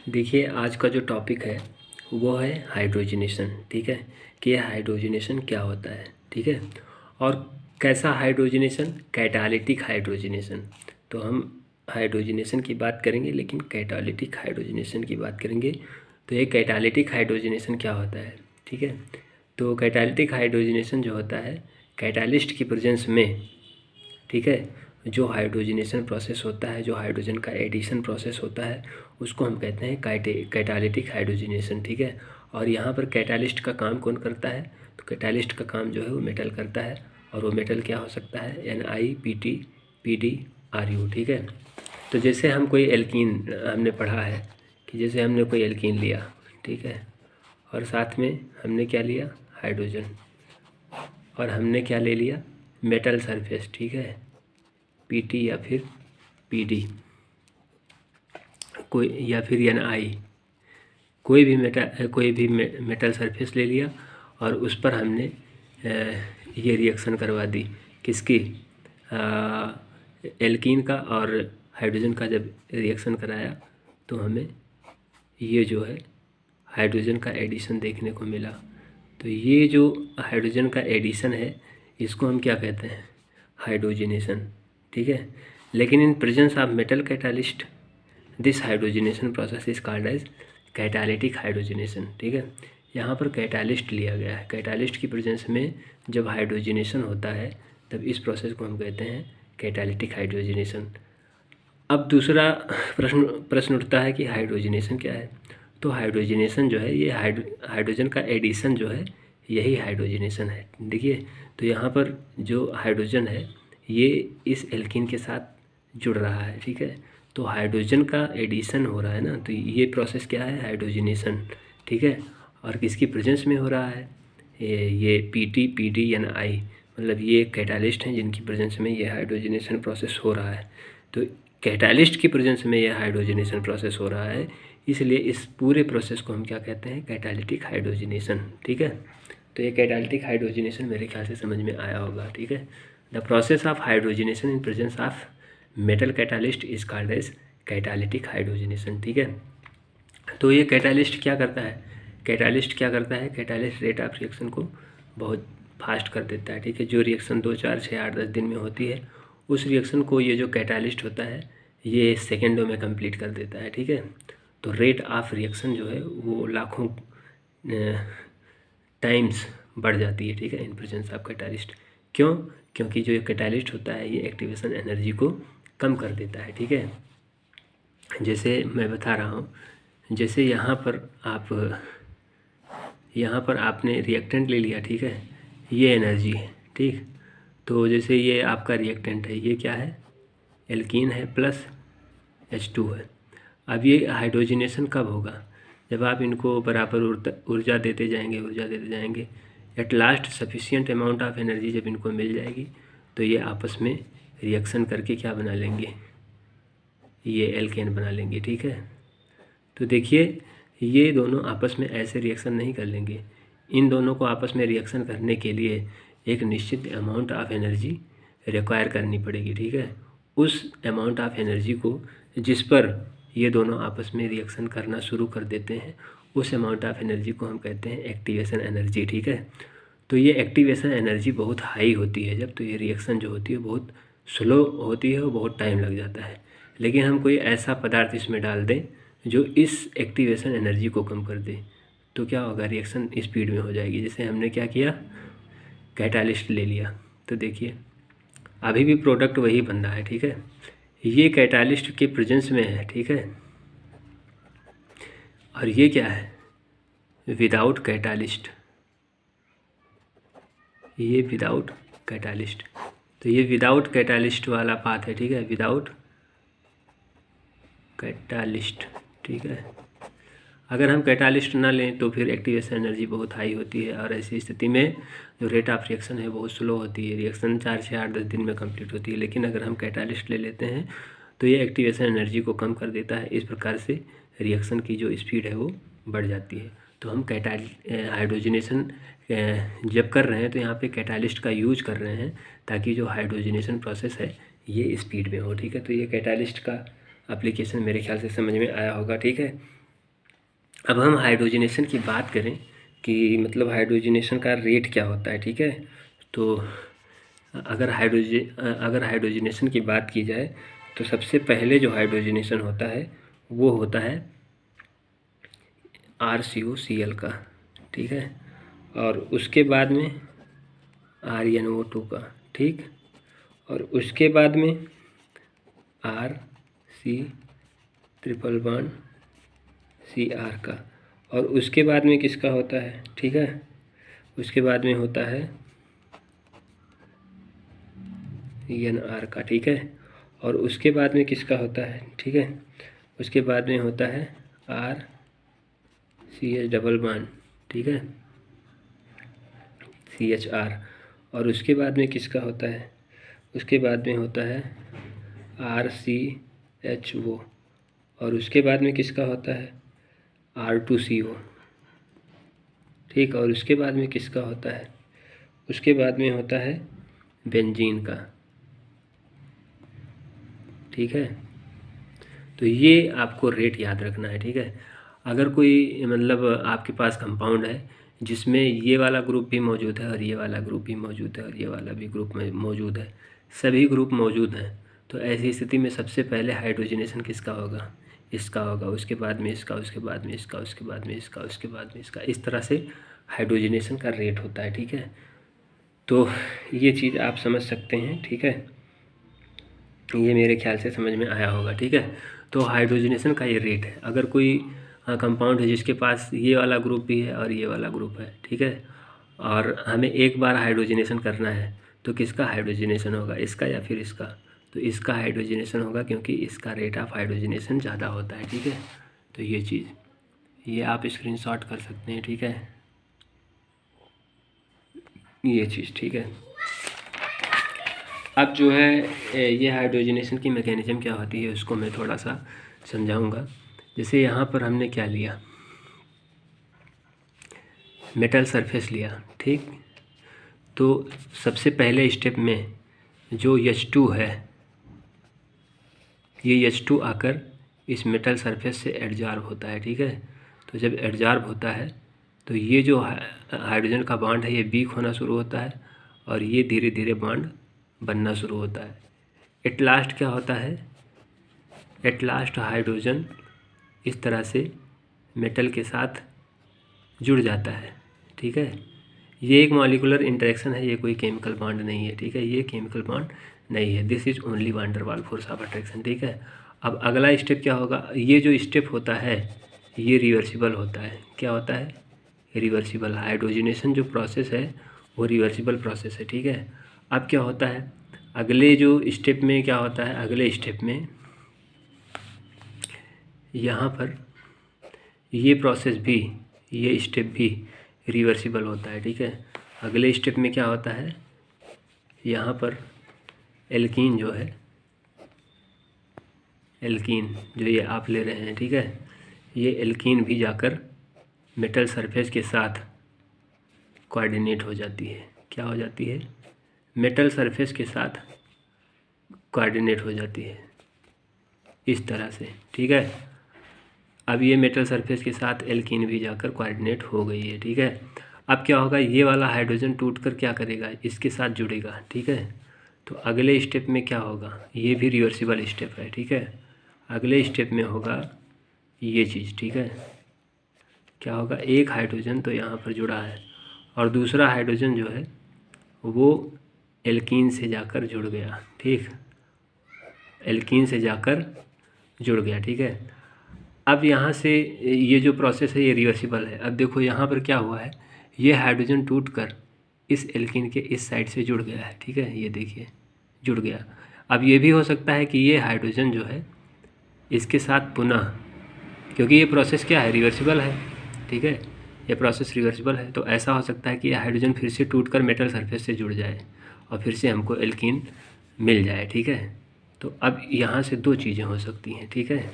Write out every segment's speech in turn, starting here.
देखिए, आज का जो टॉपिक है वो है हाइड्रोजनेशन। ठीक है, कि यह हाइड्रोजनेशन क्या होता है। ठीक है, और कैसा हाइड्रोजनेशन, कैटालिटिक हाइड्रोजनेशन। तो हम हाइड्रोजनेशन की बात करेंगे, लेकिन कैटालिटिक हाइड्रोजनेशन की बात करेंगे। तो ये कैटालिटिक हाइड्रोजनेशन क्या होता है। ठीक है, तो कैटालिटिक हाइड्रोजनेशन जो होता है, कैटालिस्ट की प्रेजेंस में, ठीक है, जो हाइड्रोजनेशन प्रोसेस होता है, जो हाइड्रोजन का एडिशन प्रोसेस होता है, उसको हम कहते हैं कैटालिटिक हाइड्रोजनेशन। ठीक है, और यहाँ पर कैटालिस्ट का काम कौन करता है, तो कैटालिस्ट का काम जो है वो मेटल करता है, और वो मेटल क्या हो सकता है, NiPt PdRu। ठीक है, तो जैसे हम कोई एल्कीन, हमने पढ़ा है कि जैसे हमने कोई एल्कीन लिया, ठीक है, और साथ में हमने क्या लिया, हाइड्रोजन, और हमने क्या ले लिया, मेटल सरफेस। ठीक है, Pt या फिर Pd, कोई या फिर Ni, कोई भी मेटल सरफेस ले लिया, और उस पर हमने ये रिएक्शन करवा दी, किसकी, एल्कीन का और हाइड्रोजन का। जब रिएक्शन कराया तो हमें ये जो है हाइड्रोजन का एडिशन देखने को मिला। तो ये जो हाइड्रोजन का एडिशन है, इसको हम क्या कहते हैं, हाइड्रोजनेशन। ठीक है, लेकिन in presence of metal catalyst this hydrogenation process is called as catalytic hydrogenation. ठीक है, यहाँ पर कैटालिस्ट लिया गया है। कैटालिस्ट की प्रेजेंस में जब हाइड्रोजनेशन होता है, तब इस प्रोसेस को हम कहते हैं कैटालिटिक हाइड्रोजनेशन। अब दूसरा प्रश्न उठता है कि हाइड्रोजनेशन क्या है। तो हाइड्रोजनेशन जो है, ये हाइड्रोजन का एडिशन जो है, यही हाइड्रोजनेशन है। देखिए, तो यहाँ पर जो हाइड्रोजन है, ये इस एल्कीन के साथ जुड़ रहा है। ठीक है, तो हाइड्रोजन का एडिशन हो रहा है ना, तो ये प्रोसेस क्या है, हाइड्रोजनेशन। ठीक है, और किसकी प्रेजेंस में हो रहा है, ये Pt Pd Ni, मतलब ये कैटालिस्ट हैं जिनकी प्रेजेंस में ये हाइड्रोजनेशन प्रोसेस हो रहा है। तो कैटालिस्ट की प्रेजेंस में यह हाइड्रोजनेशन प्रोसेस हो रहा है, इसलिए इस पूरे प्रोसेस को हम क्या कहते हैं, कैटालिटिक हाइड्रोजनेशन। ठीक है, तो ये कैटालिटिक हाइड्रोजनेशन मेरे ख्याल से समझ में आया होगा। ठीक है, the process of hydrogenation in presence of metal catalyst is called as catalytic hydrogenation. ठीक है, तो ये कैटालिस्ट क्या करता है, कैटालिस्ट रेट ऑफ रिएक्शन को बहुत फास्ट कर देता है। ठीक है, जो रिएक्शन 2, 4, 6, 8, 10 दिन में होती है, उस रिएक्शन को ये जो कैटालिस्ट होता है, ये सेकेंडों में कंप्लीट कर देता है। ठीक है, तो रेट ऑफ रिएक्शन जो है वो लाखों टाइम्स बढ़ जाती है। ठीक है, इन प्रेजेंस ऑफ कैटालिस्ट। क्यों, क्योंकि जो कैटालिस्ट होता है, ये एक्टिवेशन एनर्जी को कम कर देता है। ठीक है, जैसे मैं बता रहा हूँ, जैसे यहाँ पर आपने रिएक्टेंट ले लिया। ठीक है, ये एनर्जी है। ठीक, तो जैसे ये आपका रिएक्टेंट है, ये क्या है, एल्कीन है प्लस H2 है। अब ये हाइड्रोजनेशन कब होगा, जब आप इनको बराबर ऊर्जा देते जाएंगे, at last sufficient amount of energy जब इनको मिल जाएगी, तो ये आपस में रिएक्शन करके क्या बना लेंगे, ये एल्केन बना लेंगे। ठीक है, तो देखिए, ये दोनों आपस में ऐसे रिएक्शन नहीं कर लेंगे। इन दोनों को आपस में रिएक्शन करने के लिए एक निश्चित अमाउंट ऑफ एनर्जी रिक्वायर करनी पड़ेगी। ठीक है, उस अमाउंट ऑफ एनर्जी को जिस पर ये दोनों आपस में रिएक्शन करना शुरू कर देते हैं, उस अमाउंट ऑफ एनर्जी को हम कहते हैं एक्टिवेशन एनर्जी। ठीक है, तो ये एक्टिवेशन एनर्जी बहुत हाई होती है जब, तो ये रिएक्शन जो होती है बहुत स्लो होती है और बहुत टाइम लग जाता है। लेकिन हम कोई ऐसा पदार्थ इसमें डाल दें जो इस एक्टिवेशन एनर्जी को कम कर दे, तो क्या होगा, रिएक्शन स्पीड में हो जाएगी। जैसे हमने क्या किया, कैटालिस्ट ले लिया, तो देखिए अभी भी प्रोडक्ट वही बन रहा है। ठीक है, ये कैटालिस्ट के प्रेजेंस में है। ठीक है, और ये क्या है, विदाउट कैटालिस्ट, ये विदाउट कैटालिस्ट, तो ये विदाउट कैटालिस्ट वाला पाथ है। ठीक है, विदाउट कैटालिस्ट। ठीक है, अगर हम कैटालिस्ट ना लें तो फिर एक्टिवेशन एनर्जी बहुत हाई होती है, और ऐसी स्थिति में जो रेट ऑफ रिएक्शन है बहुत स्लो होती है, रिएक्शन 4, 6, 8, 10 दिन में कंप्लीट होती है। लेकिन अगर हम कैटालिस्ट ले लेते हैं तो ये एक्टिवेशन एनर्जी को कम कर देता है, इस प्रकार से रिएक्शन की जो स्पीड है वो बढ़ जाती है। तो हम हाइड्रोजनेशन जब कर रहे हैं तो यहाँ पे कैटालिस्ट का यूज कर रहे हैं, ताकि जो हाइड्रोजनेशन प्रोसेस है ये स्पीड में हो। ठीक है, तो ये कैटालिस्ट का एप्लीकेशन मेरे ख्याल से समझ में आया होगा। ठीक है, अब हम हाइड्रोजनेशन की बात करें कि मतलब हाइड्रोजनेशन का रेट क्या होता है, ठीक है। तो अगर हाइड्रोजनेशन की बात की जाए तो सबसे पहले जो हाइड्रोजनेशन होता है वो होता है RCOCl का, ठीक है। और उसके बाद में RnO2 का, ठीक। और उसके बाद में RC ट्रिपल बॉन्ड Cr का। और उसके बाद में किसका होता है, ठीक है। उसके बाद में होता है NR का, ठीक है। और उसके बाद में किसका होता है, ठीक है। उसके बाद में होता है RCH डबल बॉन्ड, ठीक है, CHR। और उसके बाद में किसका होता है, उसके बाद में होता है RCHO। और उसके बाद में किसका होता है R2CO, ठीक। और उसके बाद में किसका होता है, उसके बाद में होता है बेंजीन का, ठीक है। तो ये आपको रेट याद रखना है, ठीक है। अगर कोई मतलब आपके पास कंपाउंड है जिसमें ये वाला ग्रुप भी मौजूद है और ये वाला ग्रुप भी मौजूद है और ये वाला भी ग्रुप में मौजूद है, सभी ग्रुप मौजूद हैं, तो ऐसी स्थिति में सबसे पहले हाइड्रोजनेशन किसका होगा, इसका होगा। उसके बाद में इसका, उसके बाद में इसका, उसके बाद में इसका, उसके बाद में इसका। इस तरह से हाइड्रोजनेशन का रेट होता है, ठीक है। तो ये चीज़ आप समझ सकते हैं, ठीक है। ये मेरे ख्याल से समझ में आया होगा, ठीक है। तो हाइड्रोजनेशन का ये रेट है। अगर कोई कंपाउंड है जिसके पास ये वाला ग्रुप भी है और ये वाला ग्रुप है, ठीक है, और हमें एक बार हाइड्रोजनेशन करना है, तो किसका हाइड्रोजनेशन होगा, इसका या फिर इसका। तो इसका हाइड्रोजनेशन होगा क्योंकि इसका रेट ऑफ हाइड्रोजनेशन ज़्यादा होता है, ठीक है। तो ये चीज़ ये आप स्क्रीनशॉट कर सकते हैं, ठीक है, ये चीज़, ठीक है। अब जो है ये हाइड्रोजनेशन की मैकेनिज्म क्या होती है उसको मैं थोड़ा सा समझाऊंगा। जैसे यहाँ पर हमने क्या लिया, मेटल सरफेस लिया, ठीक। तो सबसे पहले स्टेप में जो H2 है, ये H2 आकर इस मेटल सरफेस से एडजॉर्ब होता है, ठीक है। तो जब एडजॉर्ब होता है तो ये जो हाइड्रोजन का बॉन्ड है ये वीक होना शुरू होता है और ये धीरे धीरे बॉन्ड बनना शुरू होता है। एट लास्ट क्या होता है, एट लास्ट हाइड्रोजन इस तरह से मेटल के साथ जुड़ जाता है, ठीक है। ये एक मॉलिक्यूलर इंटरेक्शन है, ये कोई केमिकल बॉन्ड नहीं है, ठीक है। ये केमिकल बॉन्ड नहीं है, this is only van der Waals force of attraction, ठीक है। अब अगला स्टेप क्या होगा, ये जो स्टेप होता है ये रिवर्सिबल होता है। क्या होता है, रिवर्सिबल। हाइड्रोजनेशन जो प्रोसेस है वो रिवर्सिबल प्रोसेस है, ठीक है। अब क्या होता है, अगले जो स्टेप में क्या होता है, अगले स्टेप में यहाँ पर ये प्रोसेस भी, ये स्टेप भी रिवर्सिबल होता है, ठीक है। अगले स्टेप में क्या होता है, यहाँ पर एल्कीन जो है, एल्कीन जो ये आप ले रहे हैं, ठीक है, ये एल्कीन भी जाकर मेटल सरफेस के साथ कोऑर्डिनेट हो जाती है। क्या हो जाती है, मेटल सरफेस के साथ कोऑर्डिनेट हो जाती है इस तरह से, ठीक है। अब ये मेटल सरफेस के साथ एल्कीन भी जाकर कोऑर्डिनेट हो गई है, ठीक है। अब क्या होगा, ये वाला हाइड्रोजन टूटकर क्या करेगा, इसके साथ जुड़ेगा, ठीक है। तो अगले स्टेप में क्या होगा, ये भी रिवर्सिबल स्टेप है, ठीक है। अगले स्टेप में होगा ये चीज़, ठीक है। क्या होगा, एक हाइड्रोजन तो यहाँ पर जुड़ा है और दूसरा हाइड्रोजन जो है वो एल्कीन से जाकर जुड़ गया, ठीक, एल्कीन से जाकर जुड़ गया, ठीक है। अब यहाँ से ये जो प्रोसेस है ये रिवर्सिबल है। अब देखो यहाँ पर क्या हुआ है, ये हाइड्रोजन टूटकर इस एल्कीन के इस साइड से जुड़ गया है, ठीक है, ये देखिए जुड़ गया। अब ये भी हो सकता है कि ये हाइड्रोजन जो है इसके साथ पुनः, क्योंकि ये प्रोसेस क्या है, रिवर्सिबल है, ठीक है, ये प्रोसेस रिवर्सिबल है, तो ऐसा हो सकता है कि ये हाइड्रोजन फिर से टूटकर मेटल सरफेस से जुड़ जाए और फिर से हमको एल्कीन मिल जाए, ठीक है। तो अब यहाँ से दो चीज़ें हो सकती हैं, ठीक है,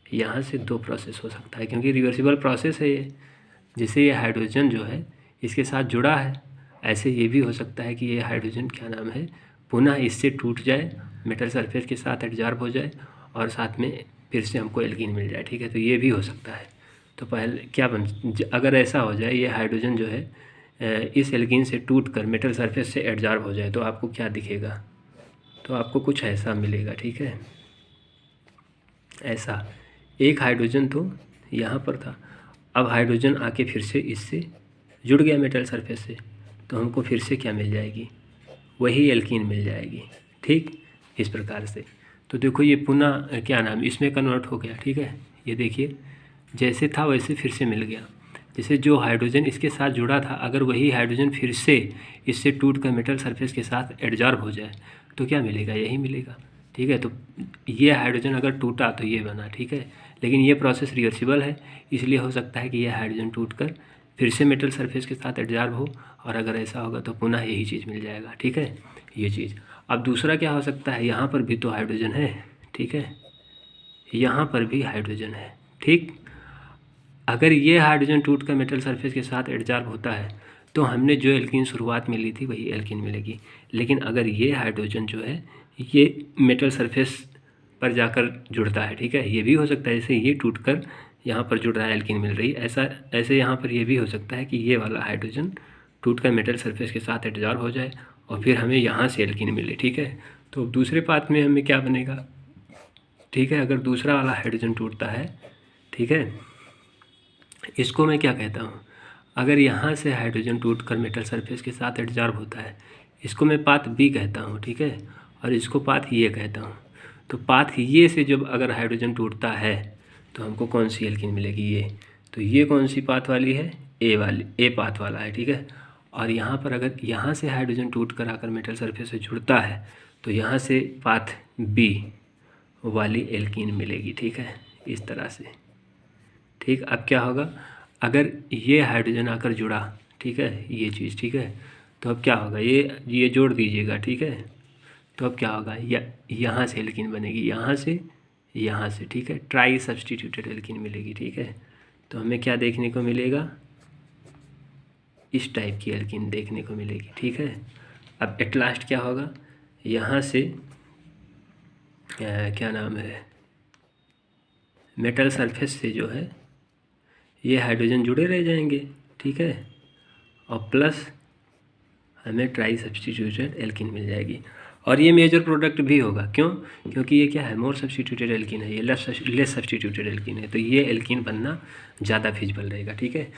यहाँ से दो प्रोसेस हो सकता है क्योंकि रिवर्सिबल प्रोसेस है ये। जैसे ये हाइड्रोजन जो है इसके साथ जुड़ा है, ऐसे ये भी हो सकता है कि ये हाइड्रोजन क्या नाम है पुनः इससे टूट जाए, मेटल सरफेस के साथ एडजॉर्ब हो जाए और साथ में फिर से हमको एल्कीन मिल जाए, ठीक है। तो ये भी हो सकता है। तो पहले क्या अगर ऐसा हो जाए ये हाइड्रोजन जो है इस एल्कीन से टूट कर मेटल सरफेस से एडजॉर्ब हो जाए तो आपको क्या दिखेगा, तो आपको कुछ ऐसा मिलेगा। ठीक है, ऐसा एक हाइड्रोजन तो यहाँ पर था, अब हाइड्रोजन आके फिर से इससे जुड़ गया मेटल सरफेस से, तो हमको फिर से क्या मिल जाएगी, वही एल्कीन मिल जाएगी। ठीक, इस प्रकार से। तो देखो ये पुनः क्या नाम इसमें कन्वर्ट हो गया। ठीक है, ये देखिए जैसे था वैसे फिर से मिल गया। जैसे जो हाइड्रोजन इसके साथ जुड़ा था, अगर वही हाइड्रोजन फिर से इससे टूट कर मेटल सरफेस के साथ एडजॉर्ब हो जाए तो क्या मिलेगा, यही मिलेगा। ठीक है, तो ये हाइड्रोजन अगर टूटा तो ये बना। ठीक है, लेकिन ये प्रोसेस रिवर्सिबल है, इसलिए हो सकता है कि यह हाइड्रोजन टूटकर फिर से मेटल सरफेस के साथ एडजॉर्ब हो, और अगर ऐसा होगा तो पुनः यही चीज़ मिल जाएगा। ठीक है, ये चीज़। अब दूसरा क्या हो सकता है, यहाँ पर भी तो हाइड्रोजन है। ठीक है, यहाँ पर भी हाइड्रोजन है। ठीक, अगर ये हाइड्रोजन टूट कर मेटल सरफेस के साथ एडजॉर्ब होता है तो हमने जो एल्कीन शुरुआत में ली थी वही एल्कीन मिलेगी। लेकिन अगर ये हाइड्रोजन जो है ये मेटल सरफेस पर जाकर जुड़ता है, ठीक है, ये भी हो सकता है जैसे ये टूट कर यहाँ पर जुड़ रहा है एल्कीन मिल रही है, ऐसे यहाँ पर ये भी हो सकता है कि ये वाला हाइड्रोजन टूट कर मेटल सरफेस के साथ एडजॉर्ब हो जाए और फिर हमें यहाँ से एल्कीन मिले। ठीक है, तो दूसरे पाथ में हमें क्या बनेगा, ठीक है, अगर दूसरा वाला हाइड्रोजन टूटता है, ठीक है, इसको मैं क्या कहता हूँ, अगर यहाँ से हाइड्रोजन टूटकर मेटल सरफेस के साथ एडजॉर्ब होता है, इसको मैं पाथ बी कहता हूँ। ठीक है, और इसको पाथ ये कहता हूँ। तो पाथ ये से जब अगर हाइड्रोजन टूटता है तो हमको कौन सी एल्कीन मिलेगी, ये, तो ये कौन सी पाथ वाली है, ए वाली, ए पाथ वाला है। ठीक है, और यहाँ पर अगर यहाँ से हाइड्रोजन टूट कर आकर मेटल सरफेस से जुड़ता है तो यहाँ से पाथ बी वाली एल्कीन मिलेगी। ठीक है, इस तरह से। ठीक, अब क्या होगा, अगर ये हाइड्रोजन आकर जुड़ा, ठीक है, ये चीज़, ठीक है, तो अब क्या होगा, ये जोड़ दीजिएगा। ठीक है, तो अब क्या होगा, यहाँ से एल्कीन बनेगी, यहाँ से। ठीक है, ट्राई सब्स्टिट्यूटेड एल्कीन मिलेगी। ठीक है, तो हमें क्या देखने को मिलेगा, इस टाइप की एल्कीन देखने को मिलेगी। ठीक है, अब एट लास्ट क्या होगा, यहाँ से क्या नाम है, मेटल सरफेस से जो है ये हाइड्रोजन जुड़े रह जाएंगे। ठीक है, और प्लस हमें ट्राई सब्स्टिट्यूटेड एल्कीन मिल जाएगी, और ये मेजर प्रोडक्ट भी होगा। क्यों, क्योंकि ये क्या है, मोर सब्स्टिट्यूटेड एल्कीन है, ये लेस सब्स्टिट्यूटेड एल्कीन है, तो ये एल्कीन बनना ज़्यादा फिजिबल रहेगा। ठीक है,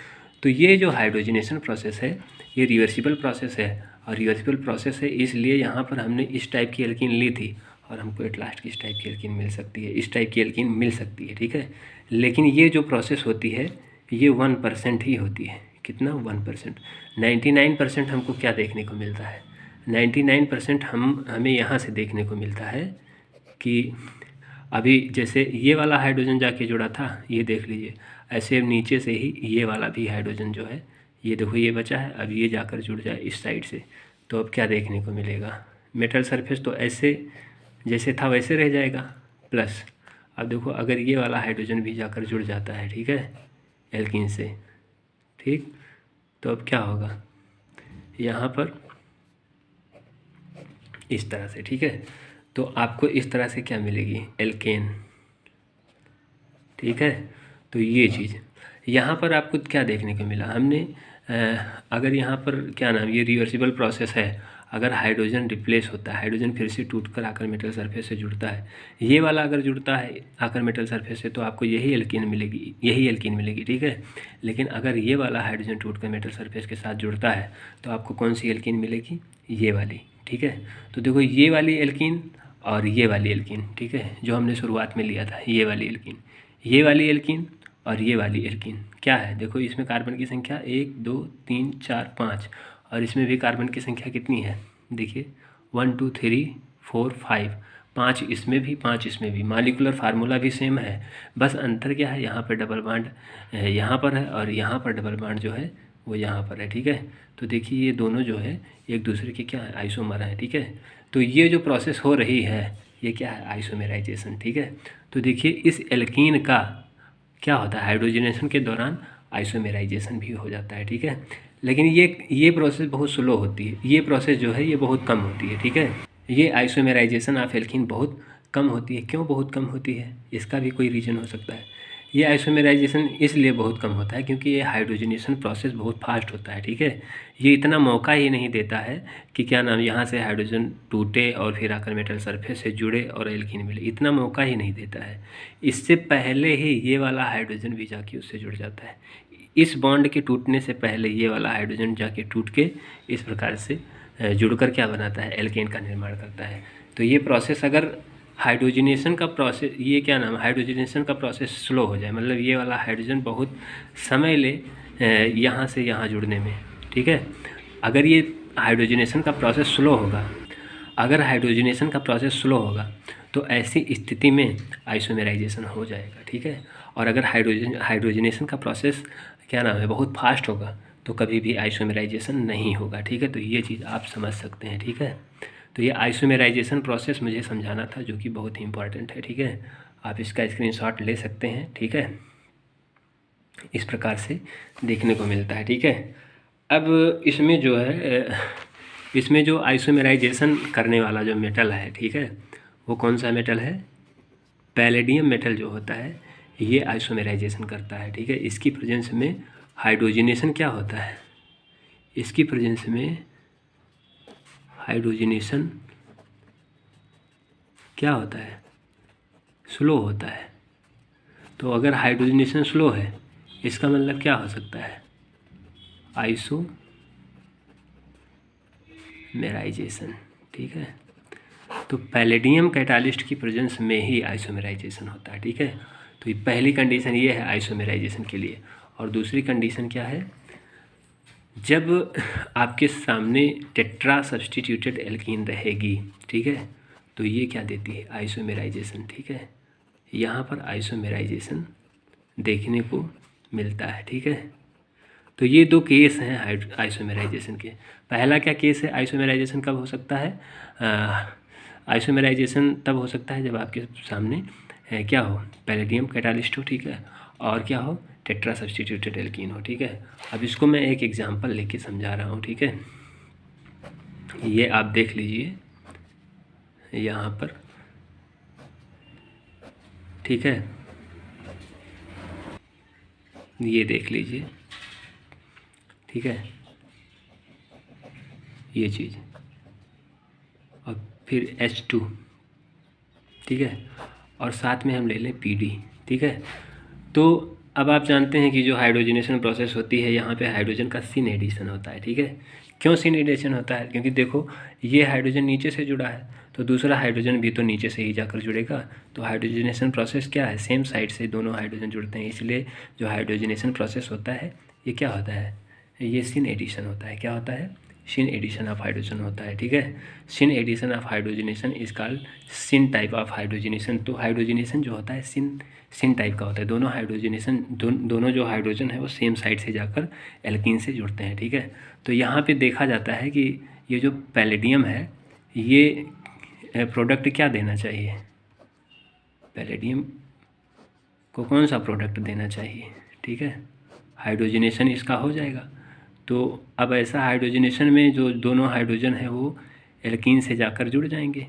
तो ये जो हाइड्रोजनेशन प्रोसेस है ये रिवर्सिबल प्रोसेस है, और रिवर्सिबल प्रोसेस है इसलिए यहाँ पर हमने इस टाइप की एल्कीन ली थी और हमको एट लास्ट की इस टाइप की एल्कीन मिल सकती है, इस टाइप की एल्कीन मिल सकती है। ठीक है, लेकिन ये जो प्रोसेस होती है ये 1% ही होती है। कितना, 1%। 99% हमको क्या देखने को मिलता है, 99% हमें यहाँ से देखने को मिलता है कि अभी जैसे ये वाला हाइड्रोजन जाके जुड़ा था, ये देख लीजिए, ऐसे नीचे से ही ये वाला भी हाइड्रोजन जो है, ये देखो ये बचा है, अब ये जाकर जुड़ जाए इस साइड से, तो अब क्या देखने को मिलेगा, मेटल सरफेस तो ऐसे जैसे था वैसे रह जाएगा, प्लस अब देखो अगर ये वाला हाइड्रोजन भी जाकर जुड़ जाता है, ठीक है, एल्कीन से, ठीक, तो अब क्या होगा, यहाँ पर इस तरह से। ठीक है, तो आपको इस तरह से क्या मिलेगी, एल्केन। ठीक है, तो ये चीज़ यहाँ पर आपको क्या देखने को मिला, हमने अगर यहाँ पर क्या नाम, ये रिवर्सिबल प्रोसेस है, अगर हाइड्रोजन रिप्लेस होता है, हाइड्रोजन फिर से टूटकर आकर मेटल सरफेस से जुड़ता है, ये वाला अगर जुड़ता है आकर मेटल सरफेस से, तो आपको यही एल्कीन मिलेगी। ठीक है, लेकिन अगर ये वाला हाइड्रोजन टूटकर मेटल सरफेस के साथ जुड़ता है तो आपको कौन सी एल्कीन मिलेगी, ये वाली। ठीक है, तो देखो ये वाली एल्कीन और ये वाली एल्कीन, ठीक है, जो हमने शुरुआत में लिया था, ये वाली एल्कीन और ये वाली एल्कीन क्या है, देखो इसमें कार्बन की संख्या 1 2 3 4 5, और इसमें भी कार्बन की संख्या कितनी है, देखिए 1 2 3 4 5, 5 इसमें भी 5 इसमें भी, मॉलिक्यूलर फार्मूला भी सेम है, बस अंतर क्या है, यहाँ पर डबल बॉन्ड यहाँ पर है और यहाँ पर डबल बॉन्ड जो है वो यहाँ पर है। ठीक है, तो देखिए ये दोनों जो है एक दूसरे के क्या है, आइसोमर है। ठीक है, तो ये जो प्रोसेस हो रही है ये क्या है, आइसोमेराइजेशन। ठीक है, तो देखिए इस एल्कीन का क्या होता है, हाइड्रोजनेशन के दौरान आइसोमेराइजेशन भी हो जाता है। ठीक है, लेकिन ये प्रोसेस बहुत स्लो होती है, ये प्रोसेस जो है ये बहुत कम होती है। ठीक है, ये आइसोमेराइजेशन ऑफ एल्कीन बहुत कम होती है। क्यों बहुत कम होती है, इसका भी कोई रीज़न हो सकता है। ये आइसोमेराइजेशन इसलिए बहुत कम होता है क्योंकि ये हाइड्रोजनेशन प्रोसेस बहुत फास्ट होता है, ठीक है। ये इतना मौका ही नहीं देता है कि क्या नाम यहाँ से हाइड्रोजन टूटे और फिर आकर मेटल सरफेस से जुड़े और एल्कीन मिले, इतना मौका ही नहीं देता है। इससे पहले ही ये वाला हाइड्रोजन भी जाके उससे जुड़ जाता है। इस बॉन्ड के टूटने से पहले ये वाला हाइड्रोजन जाके टूट के इस प्रकार से जुड़कर क्या बनाता है, एल्केन का निर्माण करता है। तो ये प्रोसेस अगर हाइड्रोजनेशन का प्रोसेस, ये क्या नाम, हाइड्रोजनेशन का प्रोसेस स्लो हो जाए, मतलब ये वाला हाइड्रोजन बहुत समय ले यहाँ से यहाँ जुड़ने में, ठीक है। अगर ये हाइड्रोजनेशन का प्रोसेस स्लो होगा, अगर हाइड्रोजनेशन का प्रोसेस स्लो होगा तो ऐसी स्थिति में आइसोमेराइजेशन हो जाएगा, ठीक है। और अगर हाइड्रोजनेशन का प्रोसेस क्या नाम है बहुत फास्ट होगा तो कभी भी आइसोमेराइजेशन नहीं होगा, ठीक है। तो ये चीज़ आप समझ सकते हैं, ठीक है। तो ये आइसोमेराइजेशन प्रोसेस मुझे समझाना था, जो कि बहुत ही इंपॉर्टेंट है, ठीक है। आप इसका स्क्रीनशॉट ले सकते हैं, ठीक है। इस प्रकार से देखने को मिलता है, ठीक है। अब इसमें जो है, इसमें जो आइसोमेराइजेशन करने वाला जो मेटल है, ठीक है, वो कौन सा मेटल है, पैलेडियम मेटल जो होता है ये आइसोमेराइजेशन करता है, ठीक है। इसकी प्रेजेंस में हाइड्रोजनेशन क्या होता है, इसकी प्रेजेंस में हाइड्रोजनेशन क्या होता है, स्लो होता है। तो अगर हाइड्रोजनेशन स्लो है इसका मतलब क्या हो सकता है, आइसोमेराइजेशन, ठीक है। तो पैलेडियम कैटालिस्ट की प्रेजेंस में ही आइसोमेराइजेशन होता है, ठीक है। तो ये पहली कंडीशन ये है आइसोमेराइजेशन के लिए। और दूसरी कंडीशन क्या है, जब आपके सामने टेट्रा सब्स्टिट्यूटेड एल्कीन रहेगी, ठीक है, तो ये क्या देती है, आइसोमेराइजेशन, ठीक है। यहाँ पर आइसोमेराइजेशन देखने को मिलता है, ठीक है। तो ये दो केस हैं आइसोमेराइजेशन के। पहला क्या केस है, आइसोमेराइजेशन कब हो सकता है, आइसोमेराइजेशन तब हो सकता है जब आपके सामने क्या हो, पैलेडियम कैटालिस्ट हो, ठीक है, और क्या हो, टेट्रा सब्स्टिट्यूटेड एल्कीन हो, ठीक है। अब इसको मैं एक एग्जांपल लेके समझा रहा हूँ, ठीक है। ये आप देख लीजिए यहाँ पर, ठीक है, ये देख लीजिए, ठीक है, ये चीज़, और फिर H2, ठीक है, और साथ में हम ले लें PD, ठीक है। तो अब आप जानते हैं कि जो हाइड्रोजनेशन प्रोसेस होती है यहाँ पे हाइड्रोजन का सिन एडिशन होता है, ठीक है। क्यों सिन एडिशन होता है, क्योंकि देखो ये हाइड्रोजन नीचे से जुड़ा है तो दूसरा हाइड्रोजन भी तो नीचे से ही जाकर जुड़ेगा। तो हाइड्रोजनेशन प्रोसेस क्या है, सेम साइड से दोनों हाइड्रोजन जुड़ते हैं, इसलिए जो हाइड्रोजनेशन प्रोसेस होता है ये क्या होता है, ये सिन एडिशन होता है। क्या होता है, सिन एडिशन ऑफ हाइड्रोजन होता है, ठीक है। Syn addition of hydrogenation is called syn type of hydrogenation. तो हाइड्रोजनेशन जो होता है सिन टाइप का होता है। दोनों हाइड्रोजनेशन दोनों जो हाइड्रोजन है वो सेम साइड से जाकर एल्कीन से जुड़ते हैं, ठीक है। तो यहाँ पे देखा जाता है कि ये जो पैलेडियम है ये प्रोडक्ट क्या देना चाहिए, पैलेडियम को कौन सा प्रोडक्ट देना चाहिए, ठीक है, हाइड्रोजनेशन इसका हो जाएगा। तो अब ऐसा हाइड्रोजनेशन में जो दोनों हाइड्रोजन है वो एल्कीन से जाकर जुड़ जाएंगे,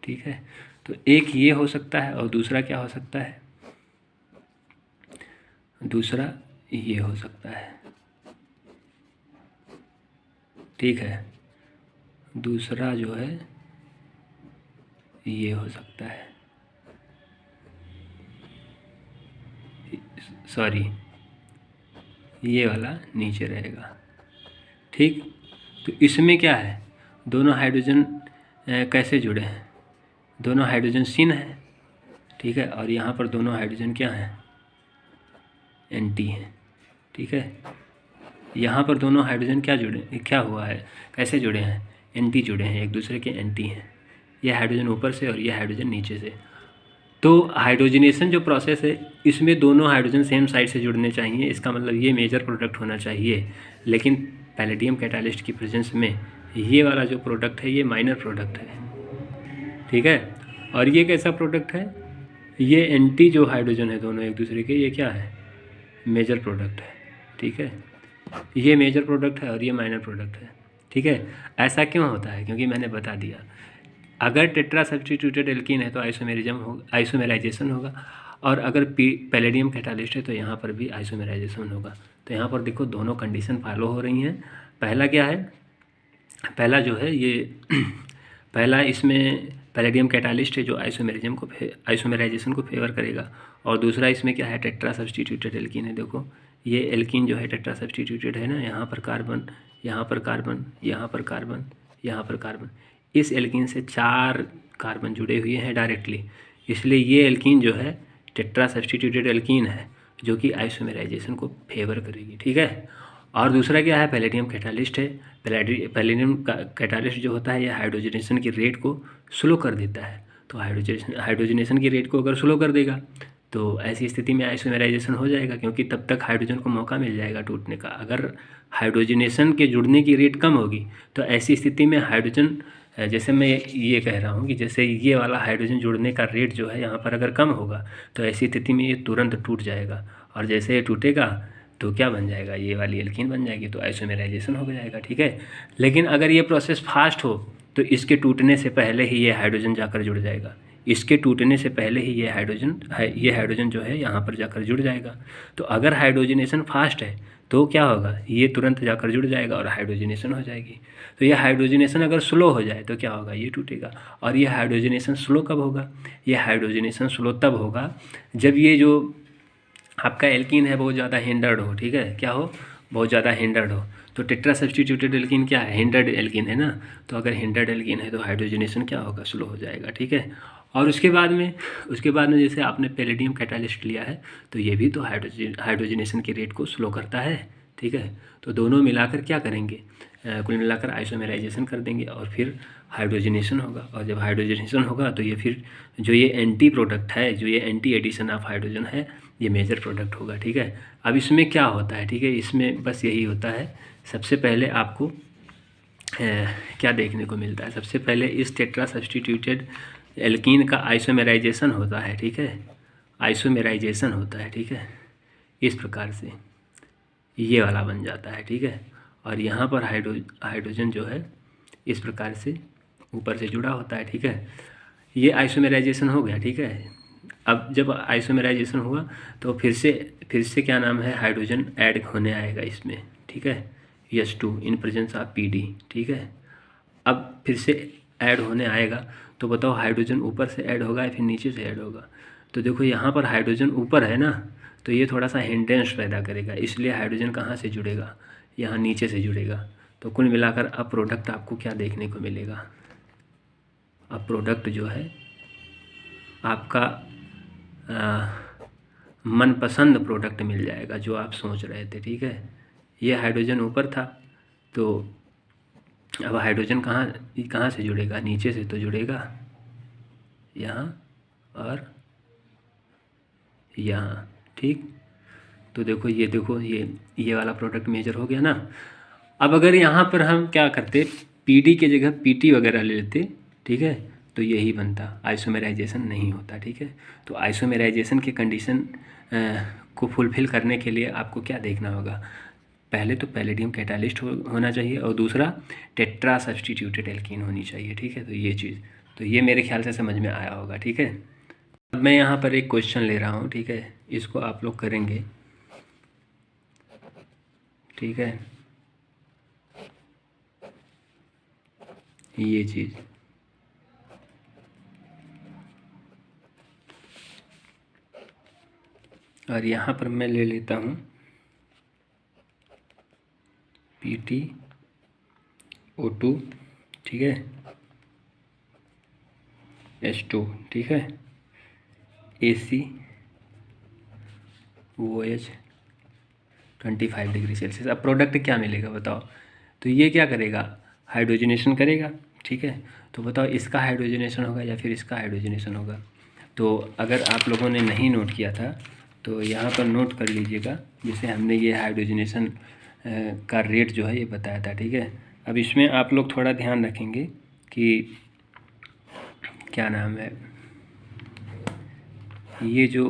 ठीक है। तो एक ये हो सकता है और दूसरा क्या हो सकता है, दूसरा ये हो सकता है, ठीक है। दूसरा जो है ये हो सकता है, सॉरी ये वाला नीचे रहेगा, ठीक। तो इसमें क्या है, दोनों हाइड्रोजन कैसे जुड़े हैं, दोनों हाइड्रोजन सिन है, ठीक है, और यहाँ पर दोनों हाइड्रोजन क्या हैं, एंटी हैं, ठीक है। यहाँ पर दोनों हाइड्रोजन क्या जुड़े, क्या हुआ है, कैसे जुड़े हैं, एंटी जुड़े हैं, एक दूसरे के एंटी हैं। ये हाइड्रोजन ऊपर से और ये हाइड्रोजन नीचे से। तो हाइड्रोजनेशन जो प्रोसेस है इसमें दोनों हाइड्रोजन सेम साइड से जुड़ने चाहिए, इसका मतलब ये मेजर प्रोडक्ट होना चाहिए। लेकिन पैलेडियम कैटालिस्ट की प्रेजेंस में ये वाला जो प्रोडक्ट है ये माइनर प्रोडक्ट है, ठीक है। और ये कैसा प्रोडक्ट है, ये एंटी जो हाइड्रोजन है दोनों एक दूसरे के, ये क्या है, मेजर प्रोडक्ट है, ठीक है। ये मेजर प्रोडक्ट है और ये माइनर प्रोडक्ट है, ठीक है। ऐसा क्यों होता है, क्योंकि मैंने बता दिया अगर टेट्रा सब्स्टिट्यूटेड एल्कीन है तो आइसोमेराइजेशन होगा, और अगर पैलेडियम कैटालिस्ट है तो यहाँ पर भी आइसोमेराइजेशन होगा। तो यहाँ पर देखो दोनों कंडीशन फॉलो हो रही हैं। पहला क्या है, पहला जो है ये पहला इसमें पैलेडियम कैटालिस्ट है जो आइसोमेराइजेशन को फेवर करेगा, और दूसरा इसमें क्या है, टेट्रा सब्स्टिट्यूटेड एल्कीन है। देखो ये एल्कीन जो है टेट्रा सब्स्टिट्यूटेड है ना, यहाँ पर कार्बन, यहाँ पर कार्बन, यहाँ पर कार्बन, यहाँ पर कार्बन, इस एल्कीन से 4 कार्बन जुड़े हुए हैं डायरेक्टली, इसलिए ये एल्कीन जो है टेट्रा सब्स्टिट्यूटेड एल्कीन है जो कि आइसोमेराइजेशन को फेवर करेगी, ठीक है। और दूसरा क्या है, पैलेडियम कैटालिस्ट है। पैलेडियम कैटालिस्ट जो होता है ये हाइड्रोजनेशन की रेट को स्लो कर देता है। तो हाइड्रोजनेशन की रेट को अगर स्लो कर देगा तो ऐसी स्थिति में आइसोमेराइजेशन हो जाएगा, क्योंकि तब तक हाइड्रोजन को मौका मिल जाएगा टूटने का। अगर हाइड्रोजनेशन के जुड़ने की रेट कम होगी तो ऐसी स्थिति में हाइड्रोजन, जैसे मैं ये कह रहा हूँ कि जैसे ये वाला हाइड्रोजन जुड़ने का रेट जो है यहाँ पर अगर कम होगा तो ऐसी स्थिति में ये तुरंत टूट जाएगा, और जैसे ये टूटेगा तो क्या बन जाएगा, ये वाली एल्कीन बन जाएगी, तो आइसोमेराइजेशन हो जाएगा, ठीक है। लेकिन अगर ये प्रोसेस फास्ट हो तो इसके टूटने से पहले ही ये हाइड्रोजन जाकर जुड़ जाएगा, इसके टूटने से पहले ही ये हाइड्रोजन जो है यहाँ पर जाकर जुड़ जाएगा। तो अगर हाइड्रोजनेशन फास्ट है तो क्या होगा, ये तुरंत जाकर जुड़ जाएगा और हाइड्रोजनेशन हो जाएगी। तो ये हाइड्रोजनेशन अगर स्लो हो जाए तो क्या होगा, ये टूटेगा। और ये हाइड्रोजनेशन स्लो कब होगा, ये हाइड्रोजनेशन स्लो तब होगा जब ये जो आपका एल्कीन है बहुत ज़्यादा हिंडर्ड हो, ठीक है, क्या हो, बहुत ज़्यादा हिंडर्ड हो। तो टेट्रा सब्स्टिट्यूटेड एल्कीन क्या है, हिंडर्ड एल्कीन है ना, तो अगर हिंडर्ड एल्कीन है तो हाइड्रोजनेशन क्या होगा, स्लो हो जाएगा, ठीक है। और उसके बाद में जैसे आपने पैलेडियम कैटालिस्ट लिया है तो ये भी तो हाइड्रोजनेशन की रेट को स्लो करता है, ठीक है। तो दोनों मिलाकर क्या करेंगे, कुल मिलाकर आइसोमेराइजेशन कर देंगे और फिर हाइड्रोजनेशन होगा। और जब हाइड्रोजनेशन होगा तो ये फिर जो ये एंटी प्रोडक्ट है, जो ये एंटी एडिशन ऑफ हाइड्रोजन है, ये मेजर प्रोडक्ट होगा, ठीक है। अब इसमें क्या होता है, ठीक है, इसमें बस यही होता है। सबसे पहले आपको क्या देखने को मिलता है, सबसे पहले इस टेट्रा सब्स्टिट्यूटेड एल्कीन का आइसोमेराइजेशन होता है, ठीक है, आइसोमेराइजेशन होता है, ठीक है, इस प्रकार से ये वाला बन जाता है, ठीक है। और यहाँ पर हाइड्रोजन जो है इस प्रकार से ऊपर से जुड़ा होता है, ठीक है। ये आइसोमेराइजेशन हो गया, ठीक है। अब जब आइसोमेराइजेशन हुआ तो फिर से क्या नाम है, हाइड्रोजन ऐड होने आएगा इसमें, ठीक है, H2 in presence of PD, ठीक है। अब फिर से ऐड होने आएगा तो बताओ हाइड्रोजन ऊपर से ऐड होगा या फिर नीचे से ऐड होगा। तो देखो यहाँ पर हाइड्रोजन ऊपर है ना, तो ये थोड़ा सा हिंड्रेंस पैदा करेगा, इसलिए हाइड्रोजन कहाँ से जुड़ेगा, यहाँ नीचे से जुड़ेगा। तो कुल मिलाकर अब प्रोडक्ट आपको क्या देखने को मिलेगा, अब प्रोडक्ट जो है आपका मनपसंद प्रोडक्ट मिल जाएगा जो आप सोच रहे थे, ठीक है। ये हाइड्रोजन ऊपर था तो अब हाइड्रोजन कहाँ से जुड़ेगा, नीचे से तो जुड़ेगा, यहाँ और यहाँ, ठीक। तो देखो ये वाला प्रोडक्ट मेजर हो गया ना। अब अगर यहाँ पर हम क्या करते, PD के जगह PT वगैरह ले लेते, ठीक है, तो यही बनता, आइसोमेराइजेशन नहीं होता, ठीक है। तो आइसोमेराइजेशन के कंडीशन को फुलफ़िल करने के लिए आपको क्या देखना होगा, पहले तो पैलेडियम कैटालिस्ट होना चाहिए और दूसरा टेट्रा सब्स्टिट्यूटेड एल्कीन होनी चाहिए, ठीक है। तो ये चीज़, तो ये मेरे ख्याल से समझ में आया होगा, ठीक है। अब मैं यहाँ पर एक क्वेश्चन ले रहा हूँ, ठीक है, इसको आप लोग करेंगे, ठीक है, ये चीज़ और यहाँ पर मैं ले लेता हूँ PtO2, ठीक है, H2, ठीक है, ACOH 25 डिग्री सेल्सियस। अब प्रोडक्ट क्या मिलेगा बताओ, तो ये क्या करेगा, हाइड्रोजनेशन करेगा, ठीक है। तो बताओ इसका हाइड्रोजनेशन होगा या फिर इसका हाइड्रोजनेशन होगा। तो अगर आप लोगों ने नहीं नोट किया था तो यहाँ पर नोट कर लीजिएगा, जैसे हमने ये हाइड्रोजनेशन का रेट जो है ये बताया था, ठीक है। अब इसमें आप लोग थोड़ा ध्यान रखेंगे कि क्या नाम है, ये जो